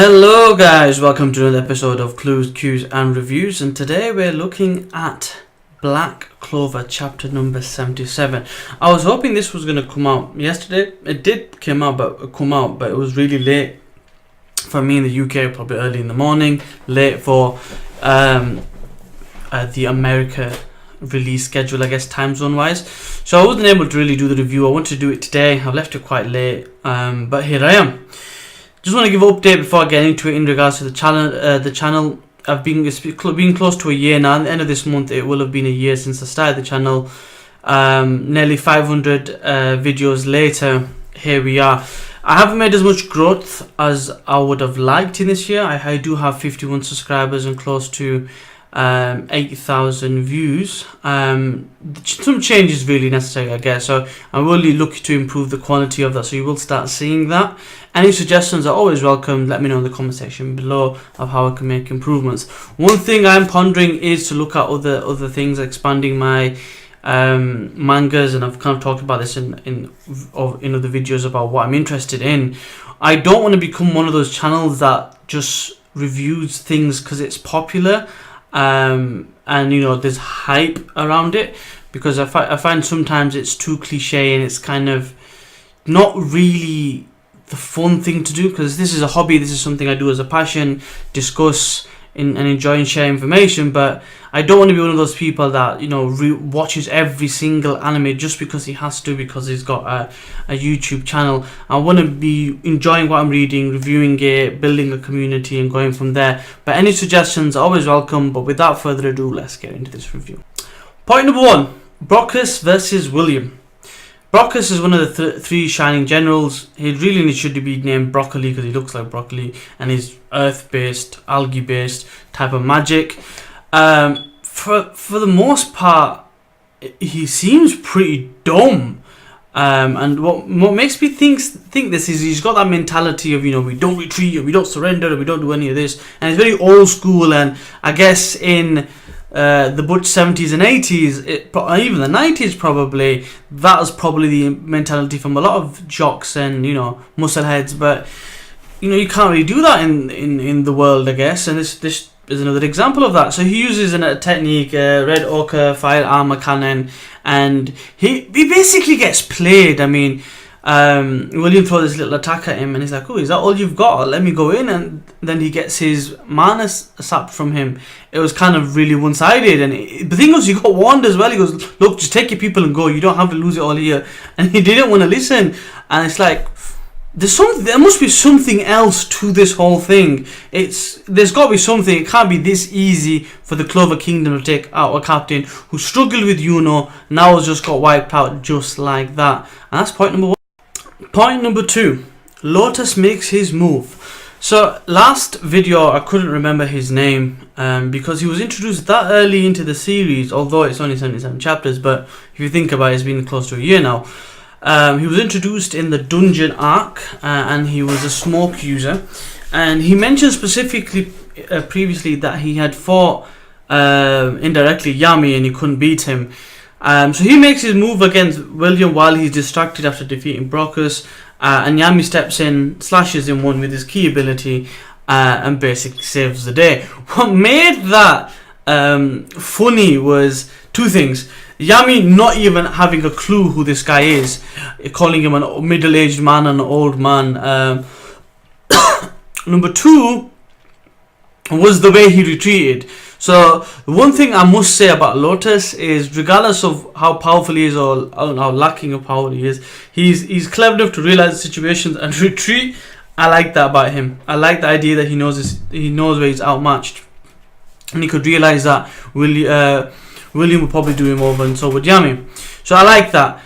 Hello guys, welcome to another episode of Clues, Cues and Reviews, and today we're looking at Black Clover chapter number 77. I was hoping this was going to come out yesterday. It did come out, but it was really late for me in the UK, probably early in the morning, late for the America release schedule, I guess, time zone wise. So I wasn't able to really do the review. I wanted to do it today. I've left it quite late, but here I am. Just want to give an update before I get into it in regards to the channel. I've been close to a year now. At the end of this month, it will have been a year since I started the channel. Nearly 500 videos later, here we are. I haven't made as much growth as I would have liked in this year. I do have 51 subscribers and close to 8,000 views. Some changes really necessary, I guess, so I'm really looking to improve the quality of that, so you will start seeing that. Any suggestions are always welcome. Let me know in the comment section below of how I can make improvements. One thing I'm pondering is to look at other things, expanding my mangas, and I've kind of talked about this in other videos about what I'm interested in. I don't want to become one of those channels that just reviews things because it's popular. And you know, there's hype around it, because I find sometimes it's too cliche and it's kind of not really the fun thing to do, because this is a hobby, this is something I do as a passion, discuss and enjoy and share information. But I don't want to be one of those people that, you know, watches every single anime just because he has to, because he's got a YouTube channel. I want to be enjoying what I'm reading, reviewing it, building a community and going from there. But any suggestions are always welcome. But without further ado, let's get into this review. Point number 1, Rockless versus William. Ragus is one of the three shining generals. He really should be named Broccoli because he looks like broccoli, and he's earth-based, algae-based type of magic. For the most part, he seems pretty dumb. And what makes me think this is he's got that mentality of, you know, we don't retreat, or we don't surrender, or we don't do any of this. And it's very old school, and I guess in the butch 70s and 80s, even the 90s probably, that was probably the mentality from a lot of jocks and, you know, muscleheads. But you know, you can't really do that in the world, I guess, and this is another example of that. So he uses a technique, red ochre fire armor cannon, and he basically gets played. I mean, William throws this little attack at him and he's like, oh, is that all you've got? Let me go in. And then he gets his mana sapped from him. It was kind of really one-sided, and the thing was, he got warned as well. He goes, look, just take your people and go, you don't have to lose it all here. And he didn't want to listen, and it's like, there must be something else to this whole thing. There's got to be something. It can't be this easy for the Clover Kingdom to take out a captain who struggled with Yuno, now has just got wiped out just like that. And that's point number 1. Point number 2, Lotus makes his move. So last video I couldn't remember his name because he was introduced that early into the series, although it's only 77 chapters, but if you think about it, it's been close to a year now. He was introduced in the dungeon arc, and he was a smoke user, and he mentioned specifically previously that he had fought indirectly Yami and he couldn't beat him. So he makes his move against William while he's distracted after defeating Ragus, and Yami steps in, slashes him one with his key ability, and basically saves the day. What made that funny was two things. Yami not even having a clue who this guy is, calling him a middle-aged man and an old man. Number 2 was the way he retreated. So the one thing I must say about Lotus is, regardless of how powerful he is or how lacking of power he is, he's clever enough to realize the situations and retreat. I like that about him. I like the idea that he knows where he's outmatched, and he could realize that William would probably do him over, and so would Yami. So I like that.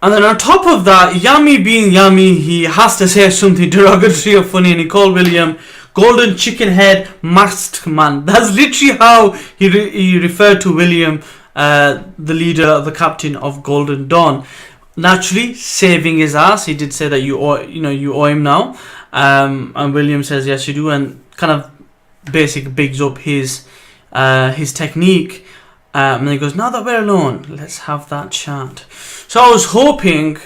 And then on top of that, Yami being Yami, he has to say something derogatory or funny, and he called William golden chicken head masked man. That's literally how he referred to William, the leader, the captain of Golden Dawn. Naturally, saving his ass. He did say that you owe him now. And William says yes you do, and kind of bigs up his technique. And he goes, now that we're alone, let's have that chat. So I was hoping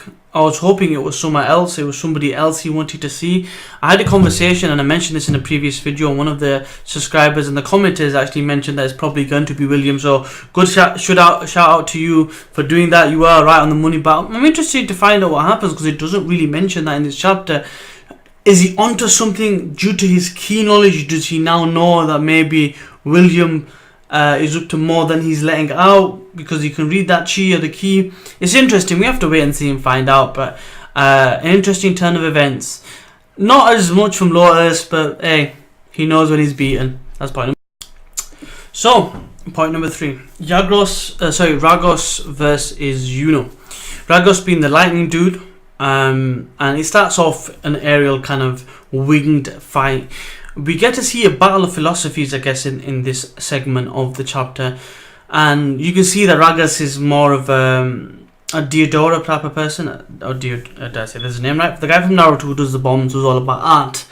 it was somewhere else. It was somebody else he wanted to see. I had a conversation, and I mentioned this in a previous video, and one of the subscribers and the commenters actually mentioned that it's probably going to be William. So good shout out to you for doing that. You are right on the money, but I'm interested to find out what happens, because it doesn't really mention that in this chapter. Is he onto something due to his key knowledge? Does he now know that maybe William is up to more than he's letting out, because he can read that chi or the key? It's interesting. We have to wait and see and find out, but an interesting turn of events. Not as much from Lotus, but hey, he knows when he's beaten. That's point number. So point number 3, Ragus versus Yuno. Ragus being the lightning dude, and it starts off an aerial kind of winged fight. We get to see a battle of philosophies, I guess, in this segment of the chapter. And you can see that Ragus is more of a Diodora type of person. Did I say there's a name right? The guy from Naruto who does the bombs, who's all about art.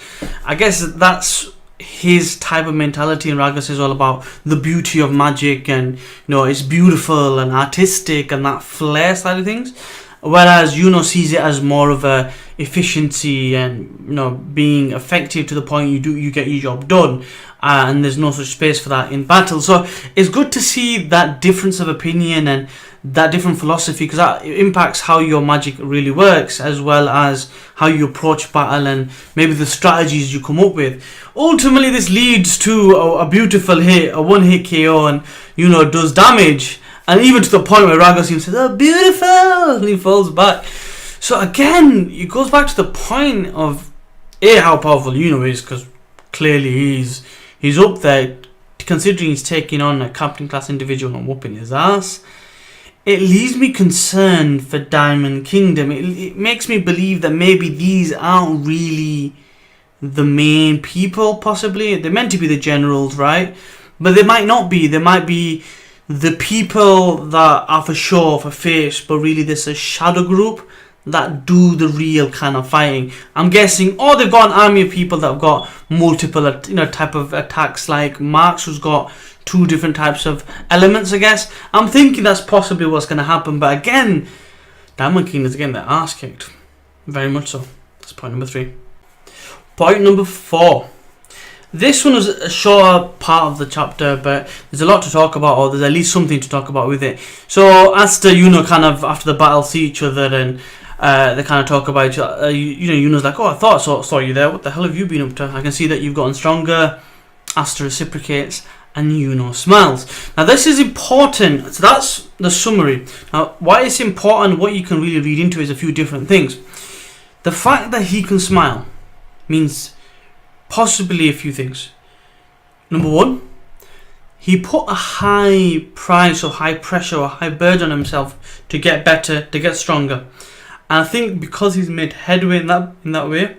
I guess that's his type of mentality, and Ragus is all about the beauty of magic, and it's beautiful and artistic and that flair side of things. Whereas Yuno sees it as more of a efficiency and being effective to the point you get your job done, and there's no such space for that in battle. So it's good to see that difference of opinion and that different philosophy, because that impacts how your magic really works, as well as how you approach battle and maybe the strategies you come up with. Ultimately, this leads to a beautiful hit, a one-hit KO, and does damage. And even to the point where Ragus says, "Oh, beautiful!" and he falls back. So again, it goes back to the point of how powerful Yuno is, because clearly he's up there, considering he's taking on a captain class individual and whooping his ass. It leaves me concerned for Diamond Kingdom. It makes me believe that maybe these aren't really the main people, possibly. They're meant to be the generals, right? But they might not be. They might be the people that are for show, for face, but really there's a shadow group that do the real kind of fighting. I'm guessing, or they've got an army of people that have got multiple type of attacks, like Marx, who's got 2 different types of elements, I guess. I'm thinking that's possibly what's going to happen, but again, Diamond King is getting their ass kicked. Very much so. That's point number 3. Point number 4. This one was a shorter part of the chapter, but there's a lot to talk about, or there's at least something to talk about with it. So Asta, after the battle, see each other, and they kind of talk about each other. Yuno's like, "Oh, I thought I saw you there. What the hell have you been up to? I can see that you've gotten stronger." Asta reciprocates, and Yuno smiles. Now this is important. So that's the summary. Now why it's important, what you can really read into is a few different things. The fact that he can smile means possibly a few things. Number 1, he put a high price or high pressure or high burden on himself to get better, to get stronger. And I think because he's made headway in that way,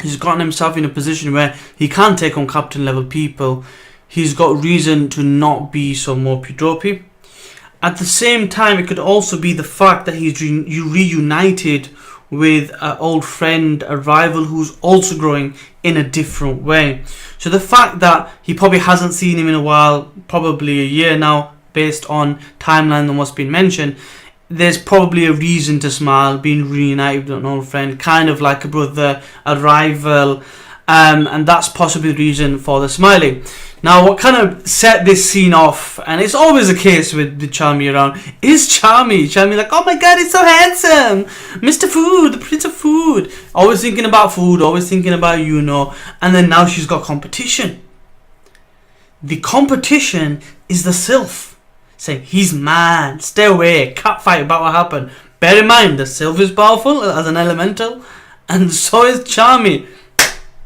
he's gotten himself in a position where he can take on captain level people. He's got reason to not be so mopey-dopey. At the same time, it could also be the fact that he's reunited with an old friend, a rival who's also growing in a different way. So the fact that he probably hasn't seen him in a while, probably a year now, based on timeline and what's been mentioned, there's probably a reason to smile, being reunited with an old friend, kind of like a brother, a rival, and that's possibly the reason for the smiling. Now, what kind of set this scene off, and it's always the case with Charmy around, is Charmy. Charmy like, "Oh my god, he's so handsome! Mr. Food, the Prince of Food." Always thinking about food, always thinking about and then now she's got competition. The competition is the Sylph, saying, "He's mad, stay away, cat fight about what happened." Bear in mind, the Sylph is powerful as an elemental, and so is Charmy.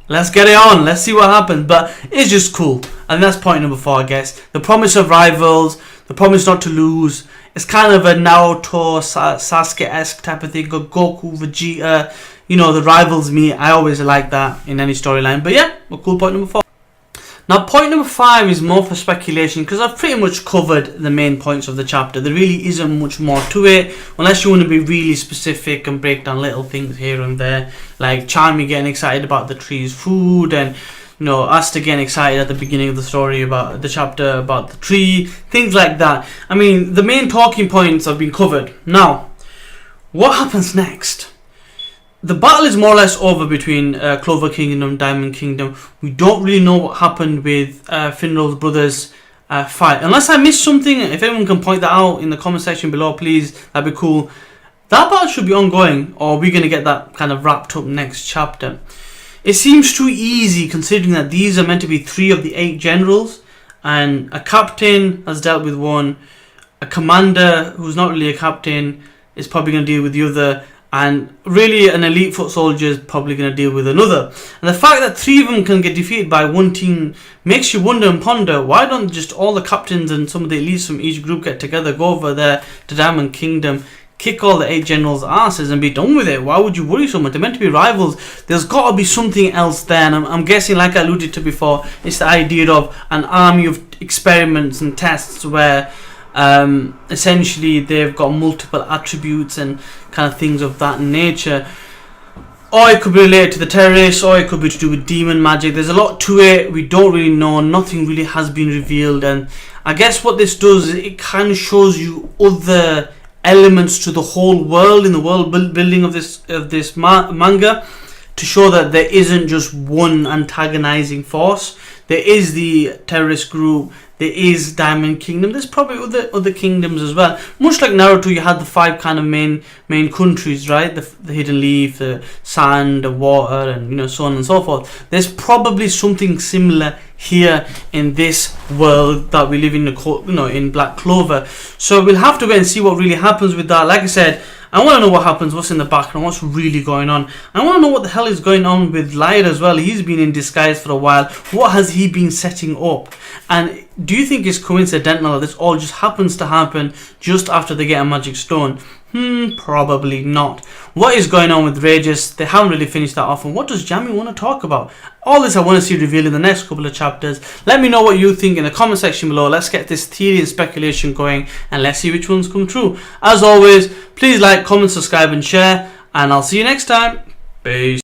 Let's get it on. Let's see what happens. But it's just cool. And that's point number 4, I guess. The promise of rivals. The promise not to lose. It's kind of a Naruto, Sasuke-esque type of thing. Goku, Vegeta. The rivals meet. I always like that in any storyline. But yeah, a cool point number 4. Now, point number 5 is more for speculation, because I've pretty much covered the main points of the chapter. There really isn't much more to it, unless you want to be really specific and break down little things here and there, like Charmy getting excited about the tree's food, and us to get excited at the beginning of the story about the chapter, about the tree, things like that. I mean, the main talking points have been covered. Now, what happens next? The battle is more or less over between Clover Kingdom, Diamond Kingdom. We don't really know what happened with Finral's brothers' fight. Unless I missed something, if anyone can point that out in the comment section below, please, that'd be cool. That battle should be ongoing, or we're going to get that kind of wrapped up next chapter. It seems too easy considering that these are meant to be 3 of the 8 generals, and a captain has dealt with one, a commander who's not really a captain is probably going to deal with the other, and really an elite foot soldier is probably going to deal with another. And the fact that 3 of them can get defeated by one team makes you wonder and ponder, why don't just all the captains and some of the elites from each group get together, go over there to Diamond Kingdom, kick all the 8 generals' asses and be done with it? Why would you worry so much? They're meant to be rivals. There's got to be something else there, and I'm guessing, like I alluded to before, it's the idea of an army of experiments and tests where essentially they've got multiple attributes and kind of things of that nature. Or it could be related to the terrorists, or it could be to do with demon magic. There's a lot to it. We don't really know. Nothing really has been revealed. And I guess what this does is it kind of shows you other elements to the whole world in the world building of this manga, to show that there isn't just one antagonizing force. There is the terrorist group, there is Diamond Kingdom, there's probably other kingdoms as well. Much like Naruto, you had the 5 kind of main countries, right? The Hidden Leaf, the Sand, the Water, and so on and so forth. There's probably something similar here in this world that we live in, in Black Clover. So we'll have to wait and see what really happens with that. Like I said, I want to know what happens, what's in the background, what's really going on. I want to know what the hell is going on with Light as well. He's been in disguise for a while. What has he been setting up? And do you think it's coincidental that this all just happens to happen just after they get a magic stone? Probably not. What is going on with Ragus? They haven't really finished that off. And what does Yami want to talk about? All this I want to see revealed in the next couple of chapters. Let me know what you think in the comment section below. Let's get this theory and speculation going, and let's see which ones come true. As always, please like, comment, subscribe and share, and I'll see you next time. Peace.